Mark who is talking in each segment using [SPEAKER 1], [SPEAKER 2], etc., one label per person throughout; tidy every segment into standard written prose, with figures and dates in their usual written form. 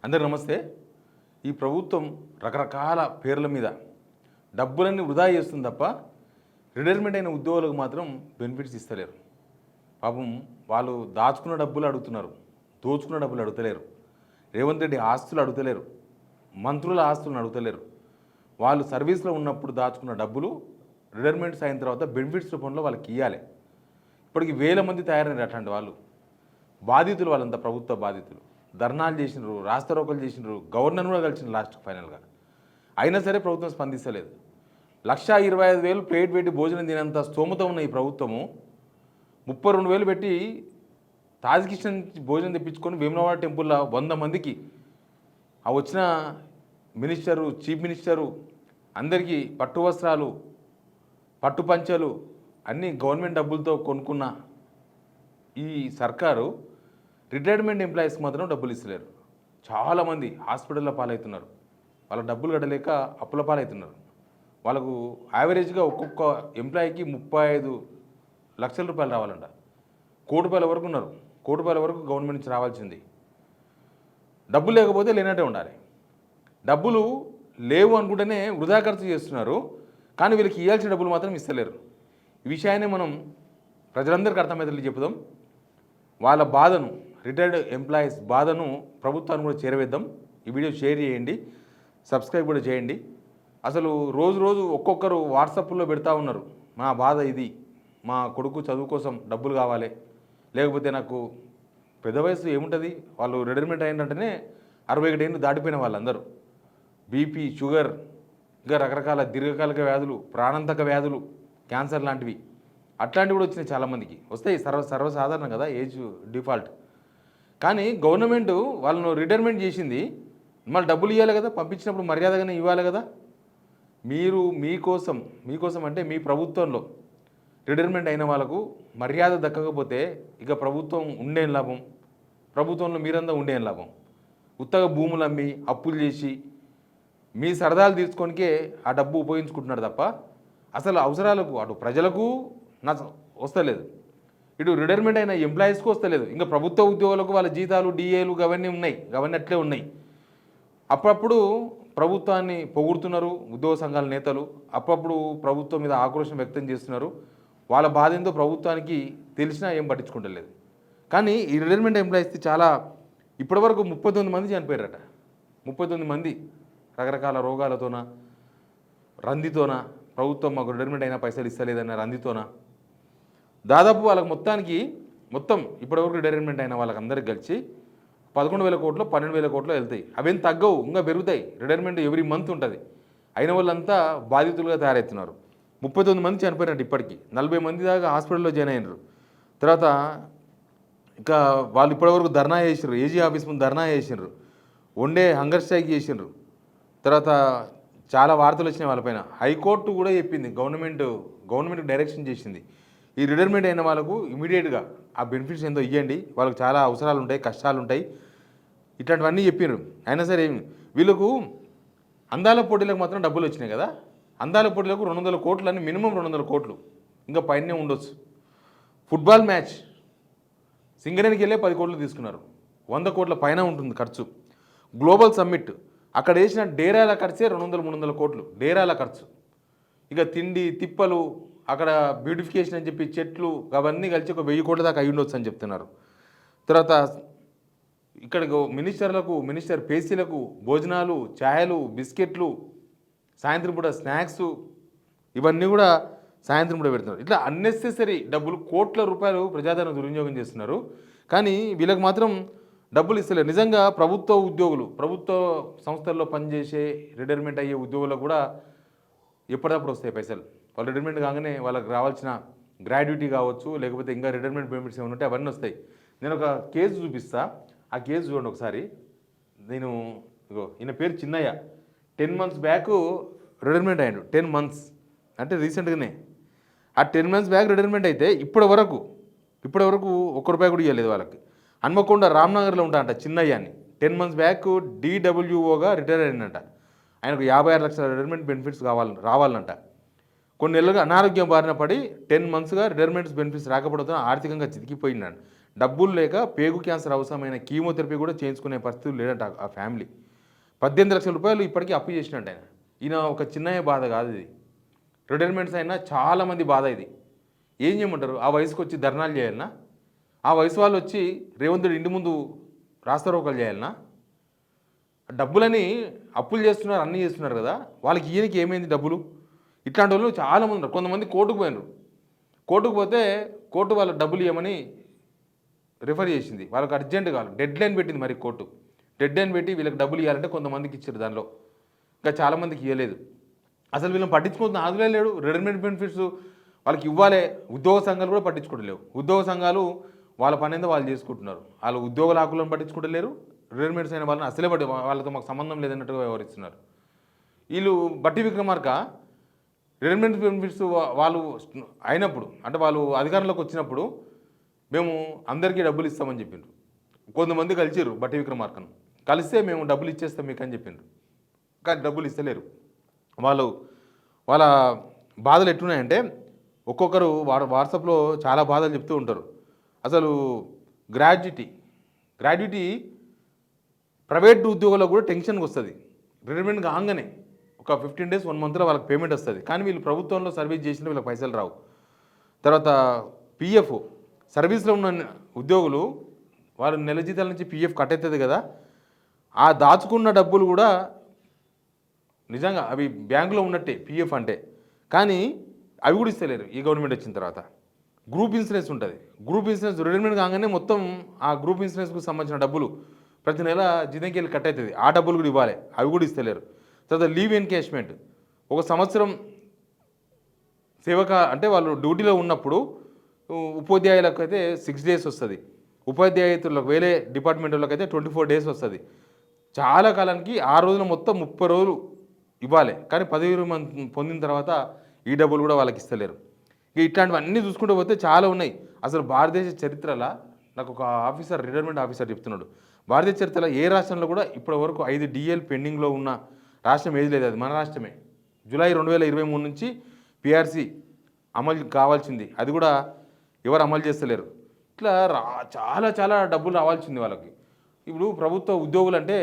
[SPEAKER 1] అందరూ నమస్తే. ఈ ప్రభుత్వం రకరకాల పేర్ల మీద డబ్బులన్నీ వృధా చేస్తుంది తప్ప రిటైర్మెంట్ అయిన ఉద్యోగులకు మాత్రం బెనిఫిట్స్ ఇస్తలేరు. పాపం వాళ్ళు దాచుకున్న డబ్బులు అడుగుతున్నారు, దోచుకున్న డబ్బులు అడుగుతలేరు. రేవంత్ రెడ్డి ఆస్తులు అడుగుతలేరు, మంత్రుల ఆస్తులను అడుగుతలేరు. వాళ్ళు సర్వీస్లో ఉన్నప్పుడు దాచుకున్న డబ్బులు రిటైర్మెంట్స్ అయిన తర్వాత బెనిఫిట్స్ రూపంలో వాళ్ళకి ఇవ్వాలి. ఇప్పటికి వేల మంది తయారైనారు అట్లాంటి వాళ్ళు. బాధితులు వాళ్ళంతా ప్రభుత్వ బాధితులు. ధర్నాలు చేసినారు, రాస్తారోకలు చేసినారు, గవర్నర్ కూడా కలిసిన లాస్ట్ ఫైనల్గా. అయినా సరే ప్రభుత్వం స్పందిస్తలేదు. 1,25,000 ప్లేట్ పెట్టి భోజనం తినేంత స్తోమత ఉన్న ఈ ప్రభుత్వము 32,000 పెట్టి తాజ్ కిషన్ భోజనం తెప్పించుకొని వేములవాడ టెంపుల్లో 100 మందికి ఆ వచ్చిన మినిస్టరు, చీఫ్ మినిస్టరు అందరికీ పట్టు వస్త్రాలు, పట్టు పంచలు అన్నీ గవర్నమెంట్ డబ్బులతో కొనుక్కున్న ఈ సర్కారు రిటైర్మెంట్ ఎంప్లాయీస్కి మాత్రం డబ్బులు ఇస్తలేరు. చాలామంది హాస్పిటల్లో పాలవుతున్నారు. వాళ్ళకి డబ్బులు కట్టలేక అప్పుల పాలవుతున్నారు. వాళ్ళకు యావరేజ్గా ఒక్కొక్క ఎంప్లాయీకి 35 లక్షల రూపాయలు రావాలంట. ₹1,00,00,000 వరకు ఉన్నారు. ₹1,00,00,000 వరకు గవర్నమెంట్ నుంచి రావాల్సింది. డబ్బులు లేకపోతే లేనట్టే ఉండాలి. డబ్బులు లేవు అనుకుంటేనే వృధా ఖర్చు చేస్తున్నారు. కానీ వీళ్ళకి ఇవ్వాల్సిన డబ్బులు మాత్రం ఇస్తలేరు. ఈ విషయాన్ని మనం ప్రజలందరికీ అర్థమయ్యేట్లు చెప్పుదాం. వాళ్ళ బాధను, రిటైర్డ్ ఎంప్లాయీస్ బాధను ప్రభుత్వాన్ని కూడా చేరవేద్దాం. ఈ వీడియో షేర్ చేయండి, సబ్స్క్రైబ్ కూడా చేయండి. అసలు రోజు ఒక్కొక్కరు వాట్సాప్లో పెడతా ఉన్నారు, మా బాధ ఇది, మా కొడుకు చదువు కోసం డబ్బులు కావాలి, లేకపోతే నాకు పెద్ద వయసు ఏముంటుంది, వాళ్ళు రిటైర్మెంట్ అయినంటేనే 61 ఏళ్ళు దాటిపోయిన వాళ్ళందరూ బీపీ, షుగర్, ఇంకా రకరకాల దీర్ఘకాలిక వ్యాధులు, ప్రాణాంతక వ్యాధులు, క్యాన్సర్ లాంటివి అట్లాంటివి కూడా వచ్చినాయి. చాలామందికి వస్తాయి, సర్వసాధారణం కదా, ఏజ్ డిఫాల్ట్. కానీ గవర్నమెంట్ వాళ్ళను రిటైర్మెంట్ చేసింది, మళ్ళీ డబ్బులు ఇవ్వాలి కదా, పంపించినప్పుడు మర్యాదగానే ఇవ్వాలి కదా. మీరు మీకోసం అంటే మీ ప్రభుత్వంలో రిటైర్మెంట్ అయిన వాళ్ళకు మర్యాద దక్కకపోతే ఇక ప్రభుత్వం ఉండేం లాభం, ప్రభుత్వంలో మీరంతా ఉండేం లాభం. ఉత్తగా భూములు అమ్మి అప్పులు చేసి మీ సరదాలు తీసుకోనికే ఆ డబ్బు ఉపయోగించుకుంటున్నారు తప్ప అసలు అవసరాలకు అటు ప్రజలకు వస్తలేదు, ఇటు రిటైర్మెంట్ అయిన ఎంప్లాయీస్కు వస్తలేదు. ఇంకా ప్రభుత్వ ఉద్యోగులకు వాళ్ళ జీతాలు, డిఏలు అవన్నీ ఉన్నాయి, అవన్నీ అట్లే ఉన్నాయి. అప్పుడప్పుడు ప్రభుత్వాన్ని పొగుడుతున్నారు ఉద్యోగ సంఘాల నేతలు, అప్పుడప్పుడు ప్రభుత్వం మీద ఆక్రోశం వ్యక్తం చేస్తున్నారు. వాళ్ళ బాధ ఏందో ప్రభుత్వానికి తెలిసినా ఏం పట్టించుకుంటలేదు. కానీ ఈ రిటైర్మెంట్ ఎంప్లాయీస్ చాలా ఇప్పటివరకు 39 మంది చనిపోయారట. 39 మంది రకరకాల రోగాలతోన, రందితోన, ప్రభుత్వం మాకు రిటైర్మెంట్ అయినా పైసలు ఇస్తలేదన్న రందితోన దాదాపు వాళ్ళకి మొత్తం ఇప్పటివరకు రిటైర్మెంట్ అయిన వాళ్ళకందరికి కలిసి 11,000 కోట్లు, 12,000 కోట్లు వెళ్తాయి. అవేం తగ్గవు, ఇంకా పెరుగుతాయి. రిటైర్మెంట్ ఎవ్రీ మంత్ ఉంటుంది. అయిన వాళ్ళంతా బాధితులుగా తయారవుతున్నారు. 39 మంది చనిపోయినట్టు ఇప్పటికీ. 40 మంది దాకా హాస్పిటల్లో జాయిన్ అయినారు. తర్వాత ఇంకా వాళ్ళు ఇప్పటివరకు ధర్నా చేసినారు, ఏజీ ఆఫీస్ ముందు ధర్నా చేసినారు, వన్డే హంగర్ స్ట్రైక్ చేసినారు. తర్వాత చాలా వార్తలు వచ్చినాయి వాళ్ళపైన. హైకోర్టు కూడా చెప్పింది, గవర్నమెంట్ డైరెక్షన్ చేసింది, ఈ రిటైర్మెంట్ అయిన వాళ్ళకు ఇమీడియట్గా ఆ బెనిఫిట్స్ ఏందో ఇవ్వండి, వాళ్ళకి చాలా అవసరాలు ఉంటాయి, కష్టాలు ఉంటాయి, ఇట్లాంటివన్నీ చెప్పినారు. అయినా సరే వీళ్ళకు అందాల పోటీలకు మాత్రం డబ్బులు వచ్చినాయి కదా. అందాల పోటీలకు 200 కోట్లు అని, మినిమం 200 కోట్లు, ఇంకా పైనే ఉండొచ్చు. ఫుట్బాల్ మ్యాచ్ సింగరేణికి వెళ్ళే 10 కోట్లు తీసుకున్నారు, 100 కోట్ల పైన ఉంటుంది ఖర్చు. గ్లోబల్ సమ్మిట్ అక్కడ వేసిన డేరాల ఖర్చే 200-300 కోట్లు డేరాల ఖర్చు. ఇక తిండి తిప్పలు, అక్కడ బ్యూటిఫికేషన్ అని చెప్పి చెట్లు అవన్నీ కలిసి ఒక 1000 కోట్ల దాకా అయి ఉండొచ్చు అని చెప్తున్నారు. తర్వాత ఇక్కడ మినిస్టర్ పేసీలకు భోజనాలు, ఛాయలు, బిస్కెట్లు, సాయంత్రం పూట స్నాక్స్, ఇవన్నీ కూడా సాయంత్రం పూట పెడుతున్నారు. ఇట్లా అన్నెసెసరీ డబ్బులు, కోట్ల రూపాయలు ప్రజాధనం దుర్వినియోగం చేస్తున్నారు. కానీ వీళ్ళకి మాత్రం డబ్బులు ఇస్తలేరు. నిజంగా ప్రభుత్వ ఉద్యోగులు, ప్రభుత్వ సంస్థల్లో పనిచేసే రిటైర్మెంట్ అయ్యే ఉద్యోగులకు కూడా ఎప్పటికప్పుడు వస్తాయి పైసలు. వాళ్ళు రిటైర్మెంట్ కాగానే వాళ్ళకి రావాల్సిన గ్రాడ్యుటీ కావచ్చు, లేకపోతే ఇంకా రిటైర్మెంట్ బెనిఫిట్స్ ఏమైనా ఉంటే అవన్నీ వస్తాయి. నేను ఒక కేసు చూపిస్తా, ఆ కేసు చూడండి ఒకసారి. ఈయన పేరు చిన్నయ్య. 10 months బ్యాక్ రిటైర్మెంట్ అయ్యాడు. 10 months అంటే రీసెంట్గానే. ఆ 10 months బ్యాక్ రిటైర్మెంట్ అయితే ఇప్పటి వరకు ₹1 కూడా ఇవ్వలేదు వాళ్ళకి. హన్మకొండ రామ్నగర్లో ఉంటాడంట చిన్నయ్య అని. 10 months బ్యాక్ DWOగా రిటైర్ అయినంట. ఆయనకు 56 లక్షల రిటైర్మెంట్ బెనిఫిట్స్ రావాలంట. కొన్ని నెలలుగా అనారోగ్యం బారిన పడి 10 monthsగా రిటైర్మెంట్స్ బెనిఫిట్స్ రాకపోవడంతో ఆర్థికంగా చితికిపోయినాడు. డబ్బులు లేక పేగు క్యాన్సర్ అవసరమైన కీమోథెరపీ కూడా చేయించుకునే పరిస్థితులు లేదంట ఆ ఫ్యామిలీ. 18 లక్షల రూపాయలు ఇప్పటికీ అప్పు చేసినట్టు ఆయన. ఈయన ఒక చిన్న బాధ కాదు ఇది. రిటైర్మెంట్స్ అయినా చాలామంది బాధ ఇది. ఏం చేయమంటారు? ఆ వయసుకు వచ్చి ధర్నాలు చేయాలన్నా? ఆ వయసు వాళ్ళు వచ్చి రేవంత్ రెడ్డి ఇంటి ముందు రాస్తారోకలు చేయాలన్నా? డబ్బులని అప్పులు చేస్తున్నారు, అన్నీ చేస్తున్నారు కదా, వాళ్ళకి ఈయనకి ఏమైంది డబ్బులు? ఇట్లాంటి వాళ్ళు చాలామంది ఉన్నారు. కొంతమంది కోర్టుకు పోయినారు. కోర్టుకు పోతే కోర్టు వాళ్ళకి డబ్బులు ఇవ్వమని రిఫర్ చేసింది. వాళ్ళకి అర్జెంట్ కావాలి, డెడ్ లైన్ పెట్టింది. మరి కోర్టు డెడ్ లైన్ పెట్టి వీళ్ళకి డబ్బులు ఇవ్వాలంటే కొంతమందికి ఇచ్చారు, దానిలో ఇంకా చాలామందికి ఇవ్వలేదు. అసలు వీళ్ళని పట్టించుకుంటున్న ఆదులే లేడు. రిటైర్మెంట్ బెనిఫిట్స్ వాళ్ళకి ఇవ్వాలి. ఉద్యోగ సంఘాలు కూడా పట్టించుకోవట్లేవు. ఉద్యోగ సంఘాలు వాళ్ళ పని ఏందో వాళ్ళు చేసుకుంటున్నారు. వాళ్ళు ఉద్యోగుల హక్కులను పట్టించుకోవట్లేరు. రిటైర్మెంట్స్ అయిన వాళ్ళని అసలే వాళ్ళతో మాకు సంబంధం లేదన్నట్టుగా వ్యవహరిస్తున్నారు. వీళ్ళు బట్టి విక్రమార్క రిటైర్మెంట్ బెనిఫిట్స్ వాళ్ళు అయినప్పుడు, అంటే వాళ్ళు అధికారంలోకి వచ్చినప్పుడు మేము అందరికీ డబ్బులు ఇస్తామని చెప్పిండ్రు. కొంతమంది కలిసిర్రు బట్టి విక్రమార్కను. కలిస్తే మేము డబ్బులు ఇచ్చేస్తాం మీకు అని చెప్పిండ్రు. కానీ డబ్బులు ఇస్తలేరు. వాళ్ళ బాధలు ఎట్లున్నాయంటే, ఒక్కొక్కరు వాట్సాప్లో చాలా బాధలు చెప్తూ ఉంటారు. అసలు గ్రాడ్యుటీ ప్రైవేట్ ఉద్యోగులకు కూడా టెన్షన్కి వస్తుంది. రిటైర్మెంట్ కాగానే ఒక 15 days 1 monthలో వాళ్ళకి పేమెంట్ వస్తుంది. కానీ వీళ్ళు ప్రభుత్వంలో సర్వీస్ చేసిన వీళ్ళకి పైసలు రావు. తర్వాత పిఎఫ్, సర్వీస్లో ఉన్న ఉద్యోగులు వాళ్ళు నెల జీతాల నుంచి పిఎఫ్ కట్ అవుతుంది కదా, ఆ దాచుకున్న డబ్బులు కూడా నిజంగా అవి బ్యాంకులో ఉన్నట్టే పిఎఫ్ అంటే, కానీ అవి కూడా ఇస్తలేరు ఈ గవర్నమెంట్ వచ్చిన తర్వాత. గ్రూప్ ఇన్సూరెన్స్ ఉంటుంది. గ్రూప్ ఇన్సూరెన్స్ రిటైర్మెంట్ కాగానే మొత్తం ఆ గ్రూప్ ఇన్సూరెన్స్కు సంబంధించిన డబ్బులు ప్రతి నెల జీతంకి వెళ్ళి కట్ అవుతుంది. ఆ డబ్బులు కూడా ఇవ్వాలి, అవి కూడా ఇస్తలేరు. తర్వాత లీవ్ ఎన్కేష్మెంట్, 1 సంవత్సరం అంటే వాళ్ళు డ్యూటీలో ఉన్నప్పుడు ఉపాధ్యాయులకు అయితే 6 days వస్తుంది. ఉపాధ్యాయులకు వేరే డిపార్ట్మెంట్లకు అయితే 24 days వస్తుంది. చాలా కాలానికి 6 రోజులు మొత్తం 30 రోజులు ఇవ్వాలి. కానీ 10 పొందిన తర్వాత ఈ డబ్బులు కూడా వాళ్ళకి ఇస్తలేరు. ఇక ఇట్లాంటివన్నీ చూసుకుంటూ పోతే చాలా ఉన్నాయి. అసలు భారతదేశ చరిత్రలో నాకు ఒక ఆఫీసర్, రిటైర్మెంట్ ఆఫీసర్ చెప్తున్నాడు, భారతదేశ చరిత్రలో ఏ రాష్ట్రంలో కూడా ఇప్పటి వరకు 5 DL పెండింగ్లో ఉన్న రాష్ట్రం ఏది లేదు. అది మన రాష్ట్రమే. జూలై 2023 నుంచి పిఆర్సీ అమలు కావాల్సింది, అది కూడా ఎవరు అమలు చేస్తలేరు. ఇట్లా చాలా చాలా డబ్బులు రావాల్సింది వాళ్ళకి. ఇప్పుడు ప్రభుత్వ ఉద్యోగులు అంటే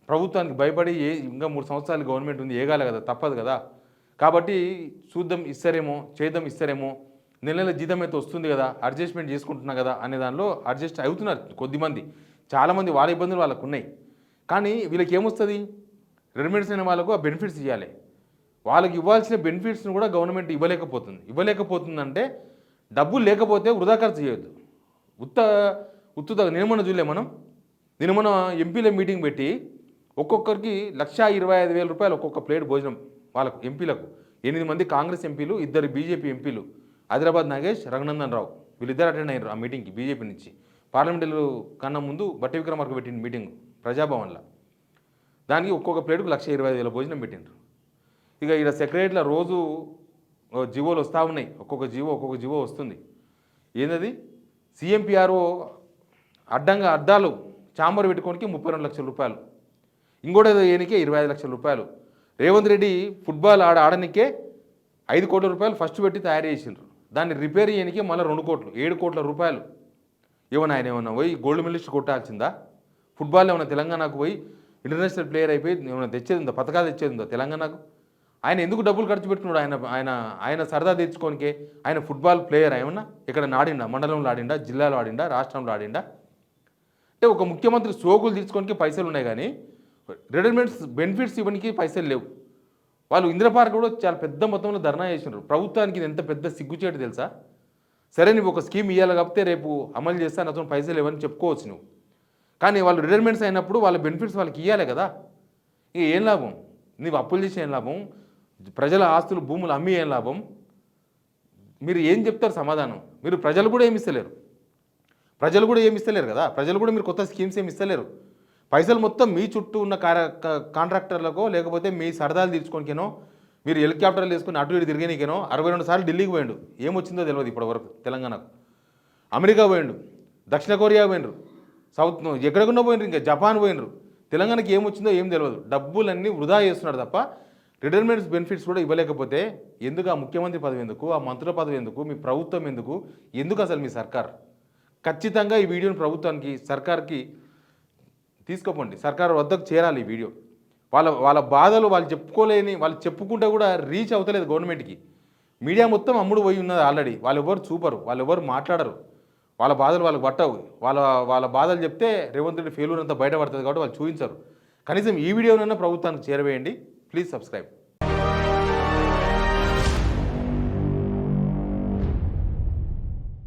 [SPEAKER 1] ప్రభుత్వానికి భయపడి ఇంకా 3 సంవత్సరాలు గవర్నమెంట్ ఉంది, ఏగాలి కదా, తప్పదు కదా. కాబట్టి చూద్దాం ఇస్తారేమో, చేద్దాం ఇస్తారేమో, నెల జీతం అయితే వస్తుంది కదా, అడ్జస్ట్మెంట్ చేసుకుంటున్నా కదా అనే దానిలో అడ్జస్ట్ అవుతున్నారు కొద్దిమంది. చాలామంది వాళ్ళ ఇబ్బందులు వాళ్ళకు ఉన్నాయి. కానీ వీళ్ళకి ఏమొస్తుంది? రిటైర్మెంట్స్ అయిన వాళ్ళకు ఆ బెనిఫిట్స్ ఇవ్వాలి. వాళ్ళకి ఇవ్వాల్సిన బెనిఫిట్స్ని కూడా గవర్నమెంట్ ఇవ్వలేకపోతుందంటే డబ్బులు లేకపోతే వృధా ఖర్చు చేయొద్దు. నిన్న చూడలే మన ఎంపీల మీటింగ్ పెట్టి ఒక్కొక్కరికి 1,25,000 రూపాయలు ఒక్కొక్క ప్లేట్ భోజనం వాళ్ళకు, ఎంపీలకు. 8 మంది కాంగ్రెస్ ఎంపీలు, 2 బీజేపీ ఎంపీలు, ఆదిలాబాద్ నాగేష్, రఘునందన్ రావు, వీళ్ళిద్దరు అటెండ్ అయ్యారు ఆ మీటింగ్కి బీజేపీ నుంచి. పార్లమెంటులో కన్నా ముందు బట్టి విక్రమార్క పెట్టిన మీటింగ్ ప్రజాభవన్లో. దానికి ఒక్కొక్క ప్లేటుకు 1,25,000 భోజనం పెట్టిండ్రు. ఇక ఇక్కడ సెక్రటరీలో రోజు జీవోలు వస్తూ ఉన్నాయి. ఒక్కొక్క జీవో వస్తుంది. ఏంటది? సీఎంపీఆర్ఓ అద్దాలు చాంబర్ పెట్టుకోనికి 32 లక్షల రూపాయలు, ఇంకోటి ఏనికే 25 లక్షల రూపాయలు. రేవంత్ రెడ్డి ఫుట్బాల్ ఆడనికే 5 కోట్ల రూపాయలు ఫస్ట్ పెట్టి తయారు చేసిండ్రు. దాన్ని రిపేర్ చేయడానికి మళ్ళీ 2 కోట్లు, 7 కోట్ల రూపాయలు. ఆయన ఏమన్నా పోయి గోల్డ్ మెడలిస్ట్ కొట్టాల్సిందా? ఫుట్బాల్ ఏమన్నా తెలంగాణకు పోయి ఇంటర్నేషనల్ ప్లేయర్ అయిపోయి ఏమైనా తెచ్చేది ఉందా? పథకాలు తెచ్చేది ఉందా తెలంగాణకు? ఆయన ఎందుకు డబ్బులు ఖర్చు పెట్టుకున్నాడు? ఆయన సరదా తెచ్చుకోనికే. ఆయన ఫుట్బాల్ ప్లేయర్ ఏమన్నా ఇక్కడ ఆడిండా? మండలంలో ఆడిండా? జిల్లాలో ఆడిండా? రాష్ట్రంలో ఆడిండా? అంటే ఒక ముఖ్యమంత్రి సోకులు తీసుకోనికి పైసలు ఉన్నాయి, కానీ రిటైర్మెంట్స్ బెనిఫిట్స్ ఇవ్వడానికి పైసలు లేవు. వాళ్ళు ఇంద్రపార్క్ కూడా చాలా పెద్ద మొత్తంలో ధర్నా చేసినారు. ప్రభుత్వానికి ఇది ఎంత పెద్ద సిగ్గుచేటు తెలుసా? సరే నువ్వు ఒక స్కీమ్ ఇవ్వాలి కాబట్టి రేపు అమలు చేస్తే అతను పైసలు ఇవ్వని చెప్పుకోవచ్చు నువ్వు. కానీ వాళ్ళు రిటైర్మెంట్స్ అయినప్పుడు వాళ్ళ బెనిఫిట్స్ వాళ్ళకి ఇవ్వాలి కదా. ఇక ఏం లాభం? నువ్వు అప్పులు చేసి ఏం లాభం? ప్రజల ఆస్తులు, భూములు అమ్మి ఏం లాభం? మీరు ఏం చెప్తారు సమాధానం? మీరు ప్రజలు కూడా ఏమి ఇస్తలేరు కదా. ప్రజలు కూడా మీరు కొత్త స్కీమ్స్ ఏమి ఇస్తలేరు. పైసలు మొత్తం మీ చుట్టూ ఉన్న కాంట్రాక్టర్లకో లేకపోతే మీ సరదాలు తీర్చుకోనికేనో, మీరు హెలికాప్టర్లు వేసుకుని అటు ఇటు తిరిగేనికేనో 62 సార్లు ఢిల్లీకి పోయిండు. ఏమొచ్చిందో తెలియదు ఇప్పటివరకు తెలంగాణకు. అమెరికా పోయిండు, దక్షిణ కొరియా పోయినరు, సౌత్ ఎక్కడికన్నా పోయినరు, ఇంకా జపాన్ పోయినరు. తెలంగాణకి ఏమొచ్చిందో ఏం తెలియదు. డబ్బులన్నీ వృధా చేస్తున్నాడు తప్ప రిటైర్మెంట్స్ బెనిఫిట్స్ కూడా ఇవ్వలేకపోతే ఎందుకు ఆ ముఖ్యమంత్రి పదవి ఎందుకు, ఆ మంత్రుల పదవి ఎందుకు, మీ ప్రభుత్వం ఎందుకు అసలు మీ సర్కార్? ఖచ్చితంగా ఈ వీడియోని ప్రభుత్వానికి సర్కార్కి తీసుకోపోండి, సర్కార్ వద్దకు చేరాలి ఈ వీడియో. వాళ్ళ బాధలు వాళ్ళు చెప్పుకోలేని, వాళ్ళు చెప్పుకుంటే కూడా రీచ్ అవుతలేదు గవర్నమెంట్కి. మీడియా మొత్తం అమ్ముడు పోయి ఉన్నది ఆల్రెడీ. వాళ్ళు ఎవరు చూపరు, వాళ్ళు ఎవరు మాట్లాడరు, వాళ్ళ బాధలు వాళ్ళకి పట్టవు. వాళ్ళ బాధలు చెప్తే రేవంత్ రెడ్డి ఫెయిల్యూర్ అంతా బయటపడుతుంది కాబట్టి వాళ్ళు చూపించరు. కనీసం ఈ వీడియోనైనా ప్రభుత్వానికి చేరవేయండి. Please subscribe.